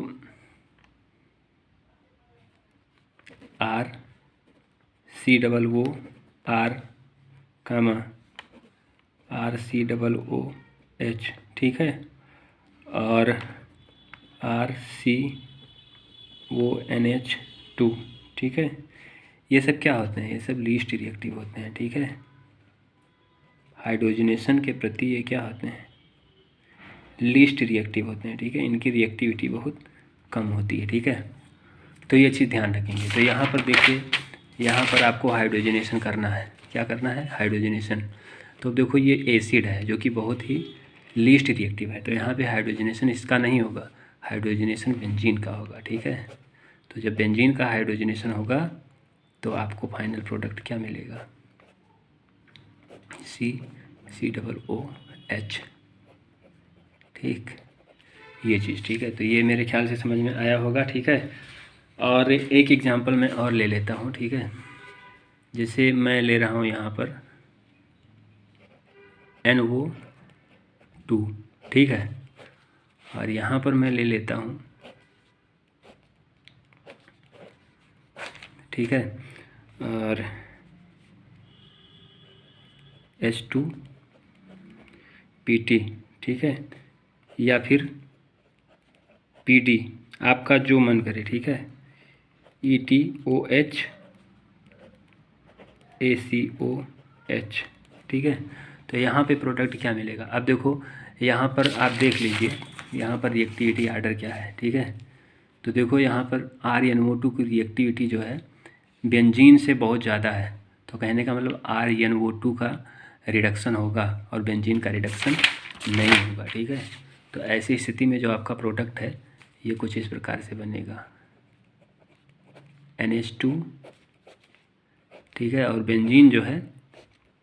RCOOH, ठीक है, और RCONH2, ठीक है। ये सब क्या होते हैं, ये सब लीस्ट रिएक्टिव होते हैं, ठीक है। हाइड्रोजनेशन के प्रति ये क्या होते हैं, लीस्ट रिएक्टिव होते हैं, ठीक है। इनकी रिएक्टिविटी बहुत कम होती है, ठीक है। तो ये चीज़ ध्यान रखेंगे। तो यहाँ पर देखिए, यहाँ पर आपको हाइड्रोजनेशन करना है, क्या करना है, हाइड्रोजनेशन। तो देखो ये एसिड है जो कि बहुत ही लीस्ट रिएक्टिव है, तो यहाँ पे हाइड्रोजनेशन इसका नहीं होगा, हाइड्रोजनेशन बेंजीन का होगा, ठीक है। तो जब बेंजीन का हाइड्रोजनेशन होगा तो आपको फाइनल प्रोडक्ट क्या मिलेगा, COOH, ठीक, ये चीज़, ठीक है। तो ये मेरे ख्याल से समझ में आया होगा, ठीक है। और एक एग्जांपल मैं और ले लेता हूँ, ठीक है। जैसे मैं ले रहा हूँ यहाँ पर NO2, ठीक है, और यहाँ पर मैं ले लेता हूँ, ठीक है, और H2PT, ठीक है, या फिर PD, आपका जो मन करे, ठीक है, ETOH ACOH, ठीक है। तो यहाँ पे प्रोडक्ट क्या मिलेगा, अब देखो यहाँ पर आप देख लीजिए, यहाँ पर रिएक्टिविटी आर्डर क्या है, ठीक है। तो देखो यहाँ पर RnO2 की रिएक्टिविटी जो है बेंजीन से बहुत ज़्यादा है, तो कहने का मतलब RnO2 का रिडक्शन होगा और बेंजीन का रिडक्शन नहीं होगा, ठीक है। तो ऐसी स्थिति में जो आपका प्रोडक्ट है ये कुछ इस प्रकार से बनेगा, NH2, ठीक है, और बेंजीन जो है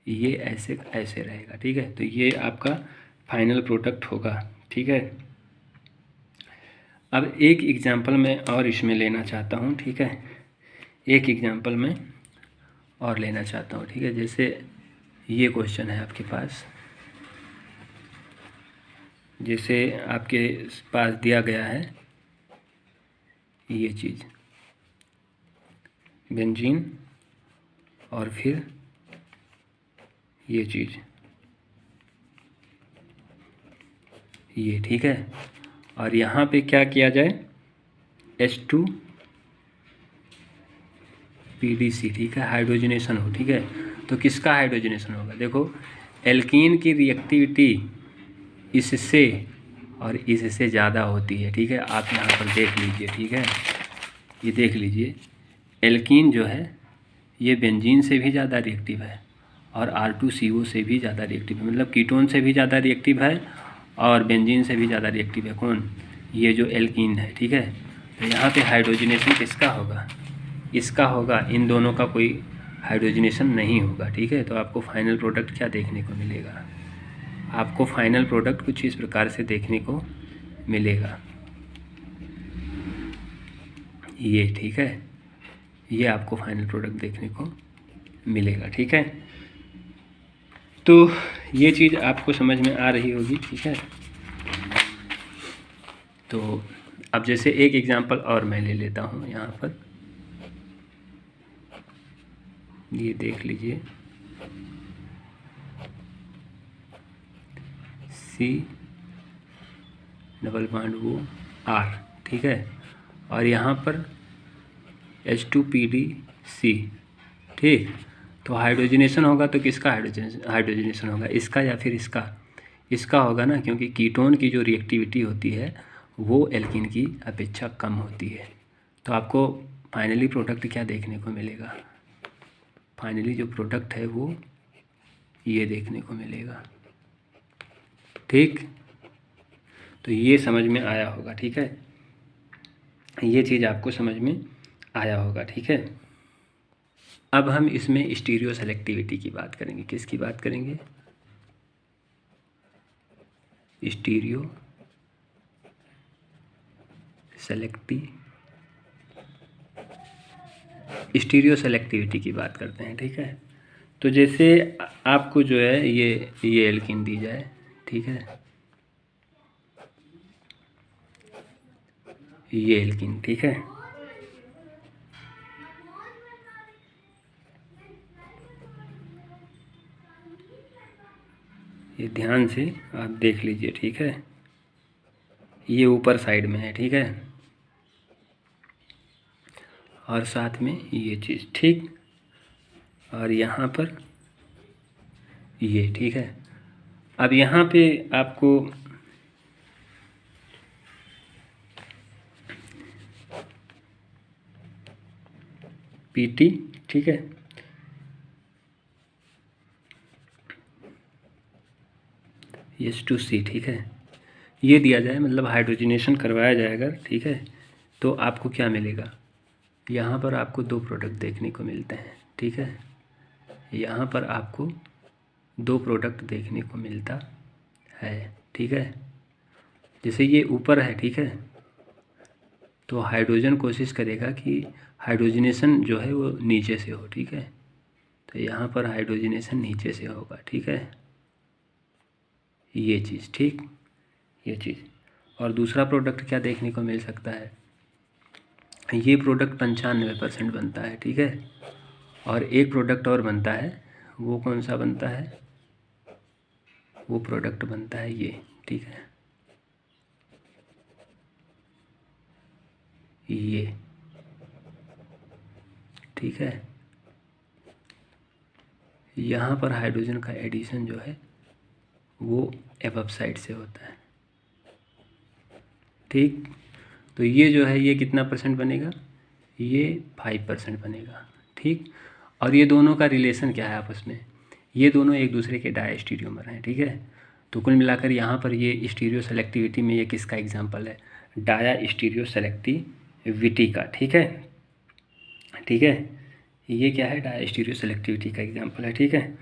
ये ऐसे ऐसे रहेगा, ठीक है। तो ये आपका फाइनल प्रोडक्ट होगा, ठीक है। अब एक एग्जांपल मैं और इसमें लेना चाहता हूँ, ठीक है, एक एग्जांपल मैं और लेना चाहता हूँ, ठीक है। जैसे ये क्वेश्चन है आपके पास, जैसे आपके पास दिया गया है ये चीज़ बेंजीन और फिर ये चीज़ ये, ठीक है, और यहाँ पे क्या किया जाए, H2PDC, ठीक है, हाइड्रोजनेशन हो, ठीक है। तो किसका हाइड्रोजनेशन होगा, देखो एल्कीन की रिएक्टिविटी इससे और इससे ज़्यादा होती है, ठीक है। आप यहाँ पर देख लीजिए, ठीक है, ये देख लीजिए, एल्कीन जो है ये बेंजीन से भी ज़्यादा रिएक्टिव है और R2CO से भी ज़्यादा रिएक्टिव है, मतलब कीटोन से भी ज़्यादा रिएक्टिव है और बेंजीन से भी ज़्यादा रिएक्टिव है, कौन, ये जो एल्कीन है, ठीक है। तो यहाँ पे हाइड्रोजनेशन किसका होगा, इसका होगा, इन दोनों का कोई हाइड्रोजनेशन नहीं होगा, ठीक है। तो आपको फाइनल प्रोडक्ट क्या देखने को मिलेगा, आपको फाइनल प्रोडक्ट कुछ इस प्रकार से देखने को मिलेगा, ये, ठीक है, ये आपको फाइनल प्रोडक्ट देखने को मिलेगा, ठीक है। तो ये चीज़ आपको समझ में आ रही होगी, ठीक है। तो अब जैसे एक एग्जांपल और मैं ले लेता हूँ यहाँ पर, ये देख लीजिए, C∠R, ठीक है, और यहाँ पर H2PDC, ठीक। तो हाइड्रोजनेशन होगा तो किसका हाइड्रोजनेशन होगा, इसका या फिर इसका होगा ना, क्योंकि कीटोन की जो रिएक्टिविटी होती है वो एल्कीन की अपेक्षा कम होती है। तो आपको फाइनली प्रोडक्ट क्या देखने को मिलेगा, फाइनली जो प्रोडक्ट है वो ये देखने को मिलेगा, ठीक। तो ये समझ में आया होगा, ठीक है, ये चीज़ आपको समझ में आया होगा, ठीक है। अब हम इसमें स्टीरियो सेलेक्टिविटी की बात करेंगे, किसकी बात करेंगे, स्टीरियो सेलेक्टिविटी की बात करते हैं, ठीक है। तो जैसे आपको जो है ये एल्कीन दी जाए, ठीक है, ये एल्कीन, ठीक है, ये ध्यान से आप देख लीजिए, ठीक है, ये ऊपर साइड में है, ठीक है, और साथ में ये चीज़, ठीक, और यहाँ पर ये, ठीक है। अब यहाँ पे आपको PT, ठीक है, H2C, ठीक है, ये दिया जाए, मतलब हाइड्रोजनेशन करवाया जाए अगर, ठीक है, तो आपको क्या मिलेगा, यहाँ पर आपको दो प्रोडक्ट देखने को मिलते हैं, ठीक है, यहाँ पर आपको दो प्रोडक्ट देखने को मिलता है, ठीक है। जैसे ये ऊपर है, ठीक है, तो हाइड्रोजन कोशिश करेगा कि हाइड्रोजनेशन जो है वो नीचे से हो, ठीक है, तो यहाँ पर हाइड्रोजनेशन नीचे से होगा, ठीक है, ये चीज़, ठीक, ये चीज़। और दूसरा प्रोडक्ट क्या देखने को मिल सकता है, ये प्रोडक्ट 95% बनता है, ठीक है, और एक प्रोडक्ट और बनता है, वो कौन सा बनता है, वो प्रोडक्ट बनता है ये, ठीक है, ये, ठीक है। यहाँ पर हाइड्रोजन का एडिशन जो है वो एबव साइड से होता है, ठीक। तो ये जो है ये कितना परसेंट बनेगा, ये 5% बनेगा, ठीक। और ये दोनों का रिलेशन क्या है आपस में, ये दोनों एक दूसरे के डायस्टीरियोमर हैं, ठीक है। तो कुल मिलाकर यहाँ पर ये स्टीरियो सेलेक्टिविटी में ये किसका एग्जांपल है, डाया स्टीरियो सेलेक्टिविटी का, ठीक है, ठीक है, ये क्या है, डाया स्टीरियो सेलेक्टिविटी का एग्जांपल है, ठीक है।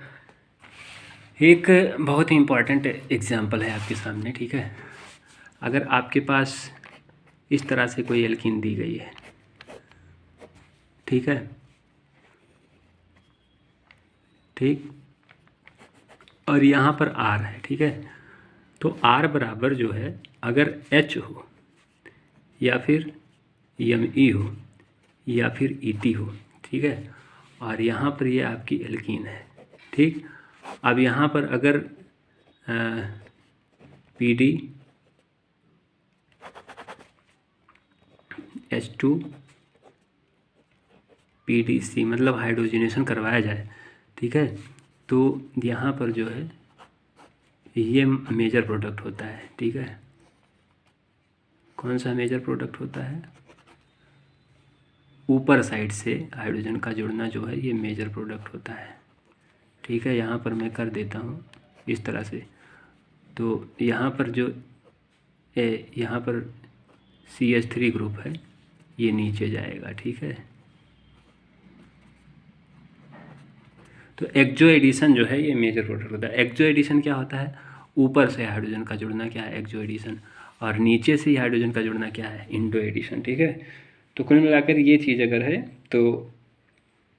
एक बहुत ही इम्पॉर्टेंट एग्जांपल है आपके सामने, ठीक है। अगर आपके पास इस तरह से कोई एल्कीन दी गई है, ठीक है, ठीक, और यहाँ पर R है, ठीक है, तो R बराबर जो है अगर H हो या फिर Me हो या फिर Et हो, ठीक है, और यहाँ पर ये आपकी एल्कीन है, ठीक। अब यहाँ पर अगर PD H2 PDC मतलब हाइड्रोजनेशन करवाया जाए, ठीक है, तो यहाँ पर जो है ये मेजर प्रोडक्ट होता है, ठीक है। कौन सा मेजर प्रोडक्ट होता है, ऊपर साइड से हाइड्रोजन का जुड़ना जो है ये मेजर प्रोडक्ट होता है, ठीक है। यहाँ पर मैं कर देता हूँ इस तरह से, तो यहाँ पर जो यहाँ पर CH3 ग्रुप है ये नीचे जाएगा, ठीक है। तो एक्जो एडिशन जो है ये मेजर प्रोडक्ट होता है। एक्जो एडिशन क्या होता है, ऊपर से हाइड्रोजन का जुड़ना क्या है, एक्जो एडिशन, और नीचे से हाइड्रोजन का जुड़ना क्या है, इंडो एडिशन, ठीक है। तो कुल मिलाकर ये चीज़ अगर है तो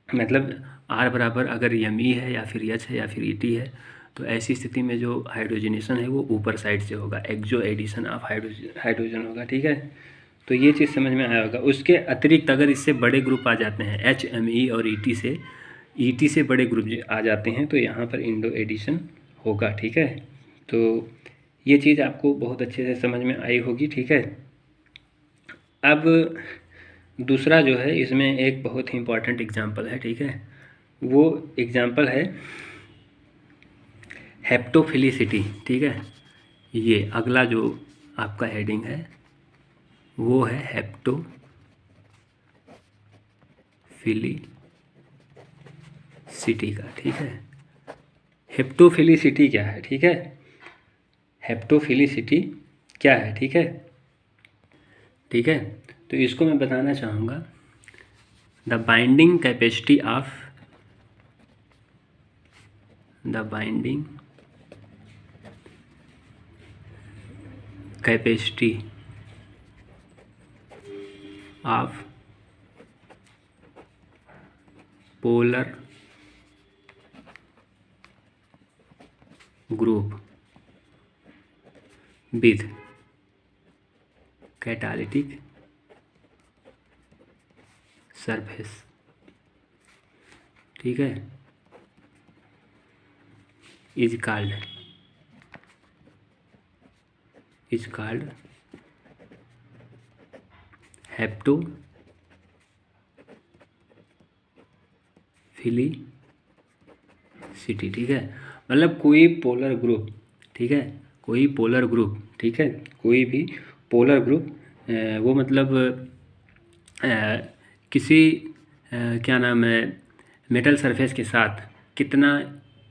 मतलब R बराबर अगर Me है या फिर H है या फिर Et है, तो ऐसी स्थिति में जो हाइड्रोजनेशन है वो ऊपर साइड से होगा, एक्जो एडिशन ऑफ हाइड्रोजन होगा, ठीक है। तो ये चीज़ समझ में आया होगा। उसके अतिरिक्त अगर इससे बड़े ग्रुप आ जाते हैं H, Me और Et से बड़े ग्रुप आ जाते हैं तो यहाँ पर इंडो एडिशन होगा, ठीक है। तो ये चीज़ आपको बहुत अच्छे से समझ में आई होगी, ठीक है। अब दूसरा जो है इसमें एक बहुत ही इम्पॉर्टेंट एग्जाम्पल है, ठीक है, वो एग्जाम्पल है हेप्टोफिलिसिटी, ठीक है। ये अगला जो आपका हेडिंग है वो है हेप्टोफिलिसिटी का, ठीक है। हेप्टोफिलिसिटी क्या है, ठीक है, हेप्टोफिलिसिटी क्या है, ठीक है, ठीक है। तो इसको मैं बताना चाहूँगा, the binding capacity of the binding capacity of polar group with catalytic surface, ठीक है, इज कॉल्ड हेप्टोफिलिसिटी, ठीक है। मतलब कोई पोलर ग्रुप, ठीक है, कोई पोलर ग्रुप, ठीक है, कोई भी पोलर ग्रुप वो मतलब किसी क्या नाम है मेटल सरफेस के साथ कितना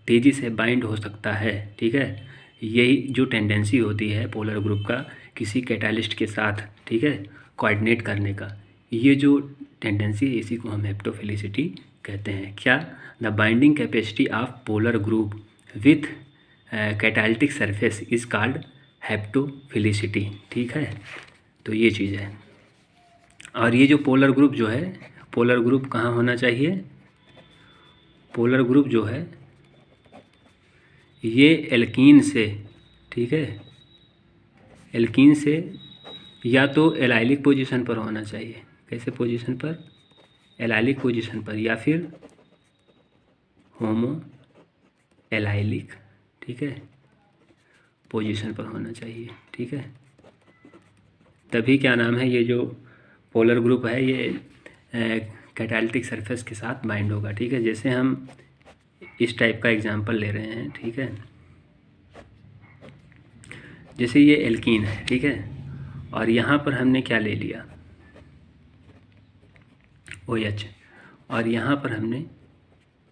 तेज़ी से बाइंड हो सकता है, ठीक है। यही जो टेंडेंसी होती है पोलर ग्रुप का किसी कैटालिस्ट के साथ, ठीक है, कोऑर्डिनेट करने का, ये जो टेंडेंसी है इसी को हम हेप्टोफिलिसिटी कहते हैं। क्या? The binding capacity of polar group with catalytic surface is called haptophilicity, ठीक है। तो ये चीज़ है। और ये जो पोलर ग्रुप जो है, पोलर ग्रुप कहाँ होना चाहिए? पोलर ग्रुप जो है ये एल्कीन से, ठीक है, एल्कीन से या तो एलाइलिक पोजीशन पर होना चाहिए। कैसे पोजीशन पर? एलाइलिक पोजीशन पर, या फिर होमो एलाइलिक, ठीक है, पोजीशन पर होना चाहिए, ठीक है। तभी क्या नाम है ये जो पोलर ग्रुप है ये कैटालिटिक सरफेस के साथ बाइंड होगा, ठीक है। जैसे हम इस टाइप का एग्जांपल ले रहे हैं, ठीक है। जैसे ये एल्कीन है, ठीक है, और यहाँ पर हमने क्या ले लिया? OH, और यहाँ पर हमने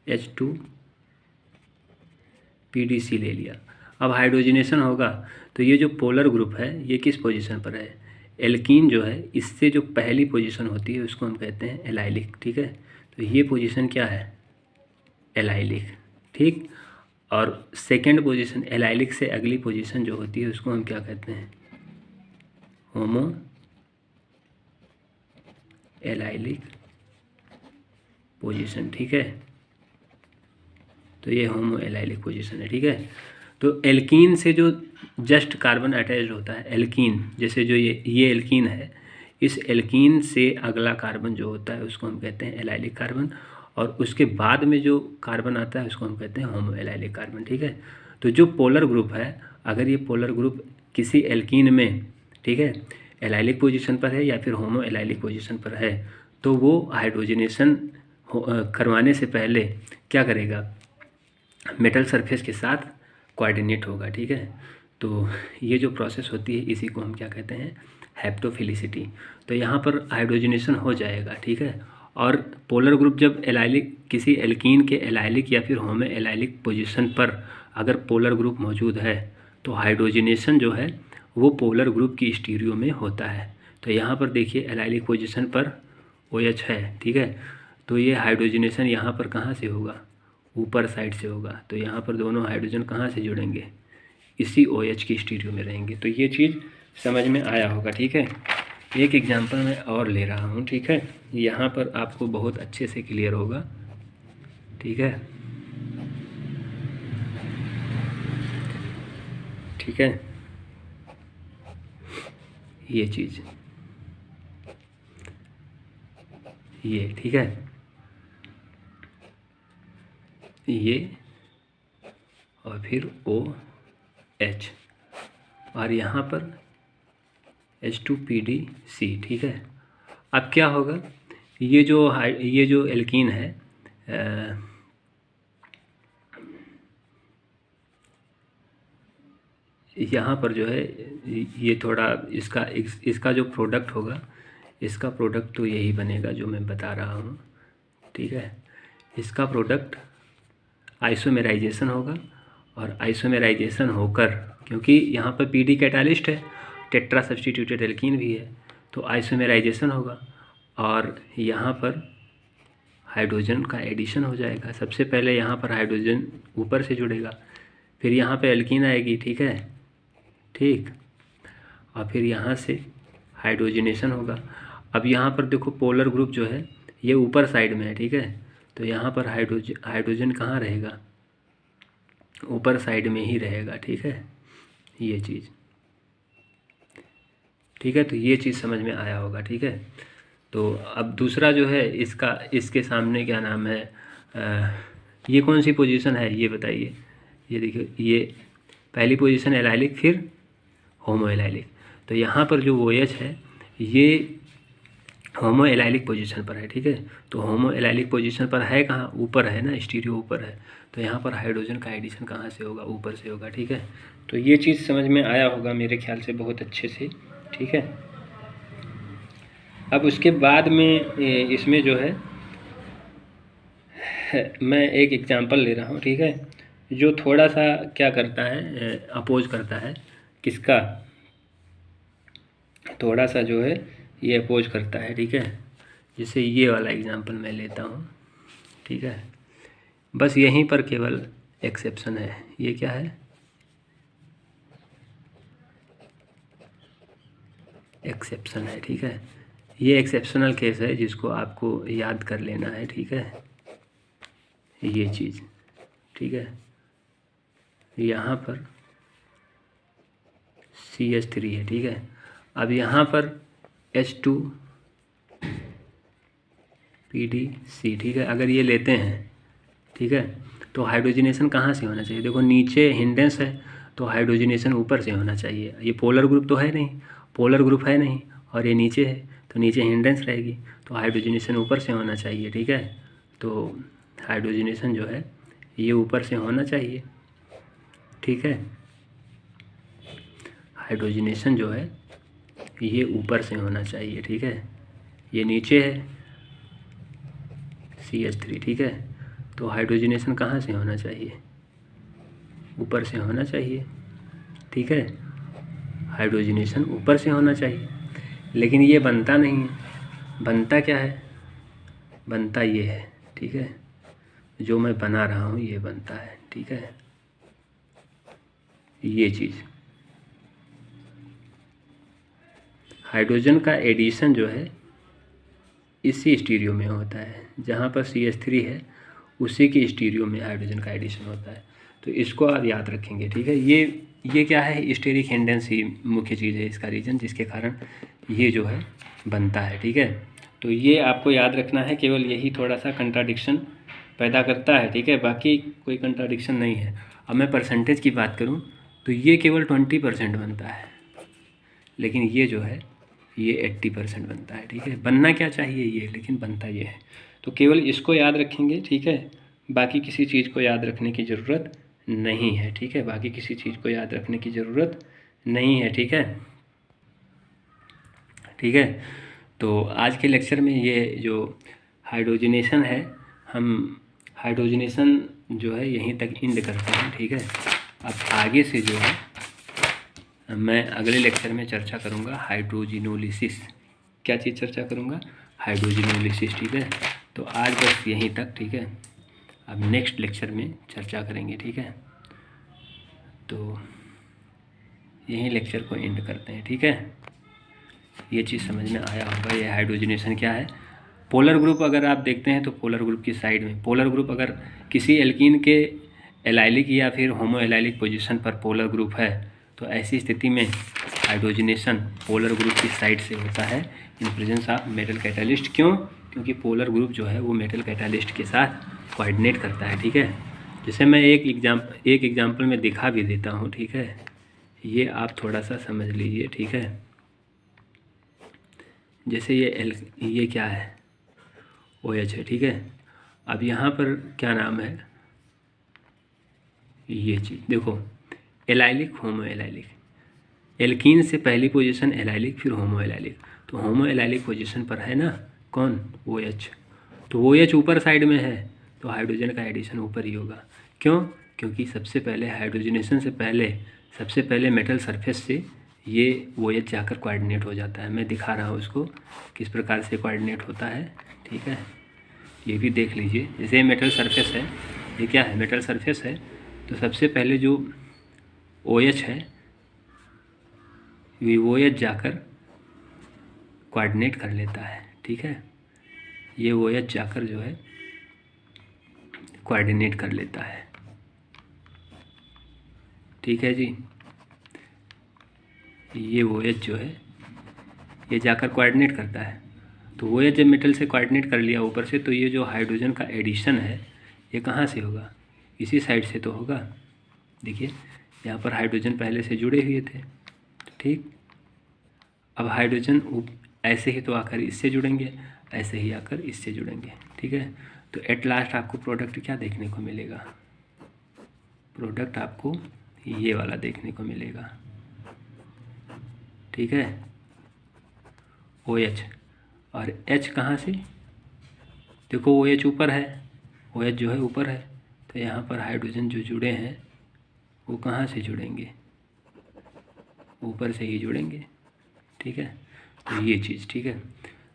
H2PDC ले लिया। अब हाइड्रोजनेशन होगा तो ये जो पोलर ग्रुप है ये किस पोजीशन पर है? एल्कीन जो है इससे जो पहली पोजीशन होती है उसको हम कहते हैं एलाइलिक, ठीक है। तो ये पोजीशन क्या है? एलाइलिक, ठीक। और सेकेंड पोजीशन एलाइलिक से अगली पोजीशन जो होती है उसको हम क्या कहते हैं? होमो एलाइलिक पोजीशन, ठीक है। तो ये होमो एलाइलिक पोजीशन है, ठीक है। तो एल्कीन से जो जस्ट कार्बन अटैच्ड होता है, एल्कीन जैसे जो ये एल्कीन है, इस एल्कीन से अगला कार्बन जो होता है उसको हम कहते हैं एलाइलिक कार्बन, और उसके बाद में जो कार्बन आता है उसको हम कहते हैं होमो एलाइलिक कार्बन, ठीक है। तो जो पोलर ग्रुप है, अगर ये पोलर ग्रुप किसी एल्कीन में, ठीक है, एलाइलिक पोजीशन पर है या फिर होमो एलाइलिक पोजीशन पर है, तो वो हाइड्रोजनेशन करवाने से पहले क्या करेगा? मेटल सरफेस के साथ कोऑर्डिनेट होगा, ठीक है। तो ये जो प्रोसेस होती है इसी को हम क्या कहते हैं? हेप्टोफिलिसिटी। तो यहाँ पर हाइड्रोजनेशन हो जाएगा, ठीक है। और पोलर ग्रुप जब एलाइलिक किसी एल्कीन के एलाइलिक या फिर होमो एलाइलिक पोजीशन पर अगर पोलर ग्रुप मौजूद है तो हाइड्रोजनेशन जो है वो पोलर ग्रुप की स्टीरियो में होता है। तो यहाँ पर देखिए एलाइलिक पोजीशन पर OH है, ठीक है। तो ये हाइड्रोजनेशन यहाँ पर कहाँ से होगा? ऊपर साइड से होगा। तो यहाँ पर दोनों हाइड्रोजन कहाँ से जुड़ेंगे? इसी OH की स्टीरियो में रहेंगे। तो ये चीज़ समझ में आया होगा, ठीक है। एक एग्जांपल मैं और ले रहा हूँ, ठीक है, यहाँ पर आपको बहुत अच्छे से क्लियर होगा, ठीक है, ठीक है। ये चीज़ ये, ठीक है, ये और फिर OH और यहाँ पर H2PDC, ठीक है। अब क्या होगा? ये जो एल्कीन है यहाँ पर जो है ये थोड़ा इसका जो प्रोडक्ट होगा, इसका प्रोडक्ट तो यही बनेगा जो मैं बता रहा हूँ, ठीक है। इसका प्रोडक्ट आइसोमेराइजेशन होगा, और आइसोमेराइजेशन होकर, क्योंकि यहाँ पर PD कैटालिस्ट है, टेट्रा सब्स्टिट्यूटेड एल्कीन भी है, तो आइसोमेराइजेशन होगा और यहाँ पर हाइड्रोजन का एडिशन हो जाएगा। सबसे पहले यहाँ पर हाइड्रोजन ऊपर से जुड़ेगा, फिर यहाँ पे एल्कीन आएगी, ठीक है, ठीक, और फिर यहाँ से हाइड्रोजनेशन होगा। अब यहाँ पर देखो पोलर ग्रुप जो है ये ऊपर साइड में है, ठीक है। तो यहाँ पर हाइड्रोजन कहाँ रहेगा? ऊपर साइड में ही रहेगा, ठीक है, ये चीज़, ठीक है। तो ये चीज़ समझ में आया होगा, ठीक है। तो अब दूसरा जो है इसके सामने क्या नाम है, ये कौन सी पोजीशन है ये बताइए। ये देखिए, ये पहली पोजीशन एलाइलिक, फिर होमो एलाइलिक। तो यहाँ पर जो OH है ये होमो एलाइलिक पोजीशन पर है, ठीक है। तो होमो एलाइलिक पोजीशन पर है कहाँ, ऊपर है ना, स्टीरियो ऊपर है। तो यहाँ पर हाइड्रोजन का एडिशन कहाँ से होगा, ऊपर से होगा, ठीक है। तो ये चीज़ समझ में आया होगा मेरे ख्याल से बहुत अच्छे से, ठीक है। अब उसके बाद में इसमें जो है मैं एक एग्जांपल ले रहा हूँ, ठीक है, जो थोड़ा सा क्या करता है, अपोज करता है किसका, थोड़ा सा जो है ये अपोज करता है, ठीक है। जैसे ये वाला एग्जांपल मैं लेता हूँ, ठीक है। बस यहीं पर केवल एक्सेप्शन है, ये क्या है, एक्सेप्शन है, ठीक है। ये एक्सेप्शनल केस है जिसको आपको याद कर लेना है, ठीक है, ये चीज़, ठीक है। यहाँ पर CH3 है, ठीक है। अब यहाँ पर H2PDC, ठीक है। अगर ये लेते हैं, ठीक है, तो हाइड्रोजनेशन कहाँ से होना चाहिए, देखो नीचे हिंडेंस है तो हाइड्रोजनेशन ऊपर से होना चाहिए। ये पोलर ग्रुप तो है नहीं, पोलर ग्रुप है नहीं, और ये नीचे है तो नीचे हिंडेंस रहेगी, तो हाइड्रोजनेशन ऊपर से होना चाहिए, ठीक है। तो हाइड्रोजनेशन जो है ये ऊपर से होना चाहिए, ठीक है। हाइड्रोजनेशन जो है ये ऊपर से होना चाहिए, ठीक है। ये नीचे है CH3, ठीक है। तो हाइड्रोजनेशन कहाँ से होना चाहिए, ऊपर से होना चाहिए, ठीक है। हाइड्रोजनेशन ऊपर से होना चाहिए, लेकिन ये बनता नहीं है। बनता क्या है, बनता ये है, ठीक है। जो मैं बना रहा हूँ ये बनता है, ठीक है, ये चीज़। हाइड्रोजन का एडिशन जो है इसी स्टीरियो में होता है, जहाँ पर CH3 है उसी की स्टीरियो में हाइड्रोजन का एडिशन होता है। तो इसको आप याद रखेंगे, ठीक है। ये क्या है, स्टेरिक हिंडेंस ही मुख्य चीज़ है इसका रीजन, जिसके कारण ये जो है बनता है, ठीक है। तो ये आपको याद रखना है, केवल यही थोड़ा सा कंट्राडिक्शन पैदा करता है, ठीक है, बाकी कोई कंट्राडिक्शन नहीं है। अब मैं परसेंटेज की बात करूँ तो ये केवल 20% बनता है, लेकिन ये जो है ये 80% बनता है, ठीक है। बनना क्या चाहिए ये, लेकिन बनता ये है। तो केवल इसको याद रखेंगे, ठीक है, बाकी किसी चीज़ को याद रखने की ज़रूरत नहीं है, ठीक है, बाकी किसी चीज़ को याद रखने की ज़रूरत नहीं है, ठीक है, ठीक है। तो आज के लेक्चर में ये जो हाइड्रोजनेशन है, हम हाइड्रोजनेशन जो है यहीं तक एंड करते हैं, ठीक है। अब आगे से जो है मैं अगले लेक्चर में चर्चा करूँगा हाइड्रोजिनोलिसिस। क्या चीज़ चर्चा करूँगा, हाइड्रोजिनोलिसिस, ठीक है। तो आज बस यहीं तक, ठीक है। अब नेक्स्ट लेक्चर में चर्चा करेंगे, ठीक है। तो यहीं लेक्चर को एंड करते हैं, ठीक है। ये चीज़ समझ में आया होगा, ये हाइड्रोजनेशन क्या है। पोलर ग्रुप अगर आप देखते हैं तो पोलर ग्रुप की साइड में, पोलर ग्रुप अगर किसी एल्कीन के एलाइलिक या फिर होमो एलाइलिक पोजीशन पर पोलर ग्रुप है तो ऐसी स्थिति में हाइड्रोजनेशन पोलर ग्रुप की साइड से होता है इन प्रेजेंस ऑफ मेटल कैटालिस्ट। क्यों, क्योंकि पोलर ग्रुप जो है वो मेटल कैटालिस्ट के साथ कोऑर्डिनेट करता है, ठीक है। जैसे मैं एक एग्जाम्पल में दिखा भी देता हूँ, ठीक है, ये आप थोड़ा सा समझ लीजिए, ठीक है। जैसे ये क्या है, OH है, ठीक है। अब यहाँ पर क्या नाम है, ये चीज़ देखो, एलाइलिक होमो एलाइलिक, एल्कीन से पहली पोजीशन एलाइलिक फिर होमो एलाइलिक, तो होमो एलाइलिक पोजीशन पर है ना कौन, OH। तो OH ऊपर साइड में है तो हाइड्रोजन का एडिशन ऊपर ही होगा। क्यों, क्योंकि सबसे पहले हाइड्रोजनेशन से पहले सबसे पहले मेटल सरफेस से ये OH जाकर कोऑर्डिनेट हो जाता है। मैं दिखा रहा हूँ उसको किस प्रकार से कोऑर्डिनेट होता है, ठीक है, ये भी देख लीजिए। जैसे मेटल सरफेस है, ये क्या है, मेटल सरफेस है, तो सबसे पहले जो OH है OH जाकर कोऑर्डिनेट कर लेता है, ठीक है। ये OH जाकर जो है कोऑर्डिनेट कर लेता है, ठीक है जी। ये OH जो है ये जाकर कोऑर्डिनेट करता है, तो OH जब मेटल से कोऑर्डिनेट कर लिया ऊपर से, तो ये जो हाइड्रोजन का एडिशन है ये कहाँ से होगा, इसी साइड से तो होगा। देखिए यहाँ पर हाइड्रोजन पहले से जुड़े हुए थे, ठीक। अब हाइड्रोजन ऐसे ही तो आकर इससे जुड़ेंगे, ऐसे ही आकर इससे जुड़ेंगे, ठीक है। तो एट लास्ट आपको प्रोडक्ट क्या देखने को मिलेगा, प्रोडक्ट आपको ये वाला देखने को मिलेगा, ठीक है। OH और H कहाँ से, देखो OH ऊपर है, OH जो है ऊपर है, तो यहाँ पर हाइड्रोजन जो जुड़े हैं वो कहाँ से जुड़ेंगे, ऊपर से ही जुड़ेंगे, ठीक है। तो ये चीज़, ठीक है।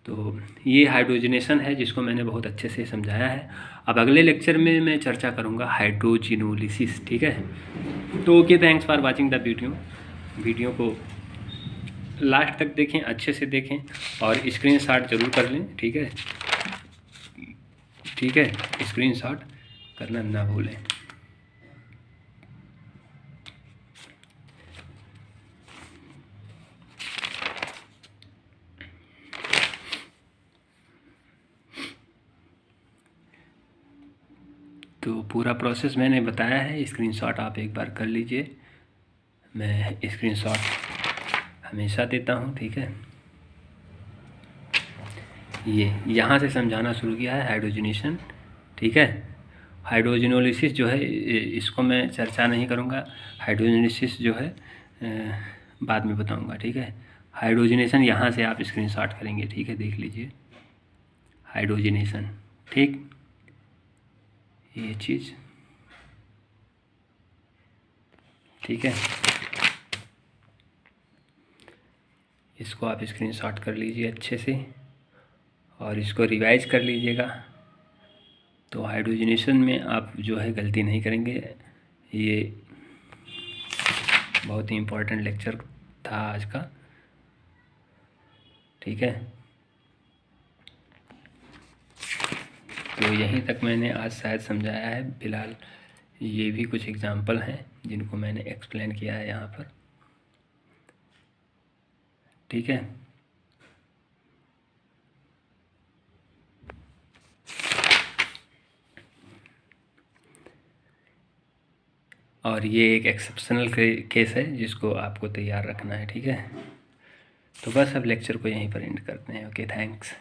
तो ये हाइड्रोजनेशन है जिसको मैंने बहुत अच्छे से समझाया है। अब अगले लेक्चर में मैं चर्चा करूँगा हाइड्रोजिनोलिसिस, ठीक है। तो okay, thanks for watching the video को लास्ट तक देखें, अच्छे से देखें और स्क्रीनशॉट जरूर कर लें, ठीक है, ठीक है, स्क्रीनशॉट करना ना भूलें। तो पूरा प्रोसेस मैंने बताया है, स्क्रीनशॉट आप एक बार कर लीजिए, मैं स्क्रीनशॉट हमेशा देता हूँ, ठीक है। ये यहाँ से समझाना शुरू किया है हाइड्रोजनेशन, ठीक है। हाइड्रोजिनोलिसिस जो है इसको मैं चर्चा नहीं करूँगा, हाइड्रोजिनेसिस जो है बाद में बताऊँगा, ठीक है। हाइड्रोजिनेशन यहाँ से आप स्क्रीनशॉट करेंगे, ठीक है, देख लीजिए हाइड्रोजिनेशन, ठीक, ये चीज़, ठीक है। इसको आप स्क्रीनशॉट कर लीजिए अच्छे से और इसको रिवाइज कर लीजिएगा। तो हाइड्रोजनेशन में आप जो है गलती नहीं करेंगे। ये बहुत ही इम्पोर्टेंट लेक्चर था आज का, ठीक है। तो यहीं तक मैंने आज शायद समझाया है, फिलहाल ये भी कुछ एग्जाम्पल हैं जिनको मैंने एक्सप्लेन किया है यहाँ पर, ठीक है। और ये एक एक्सेप्शनल केस है जिसको आपको तैयार रखना है, ठीक है। तो बस अब लेक्चर को यहीं पर एंड करते हैं। Okay, thanks.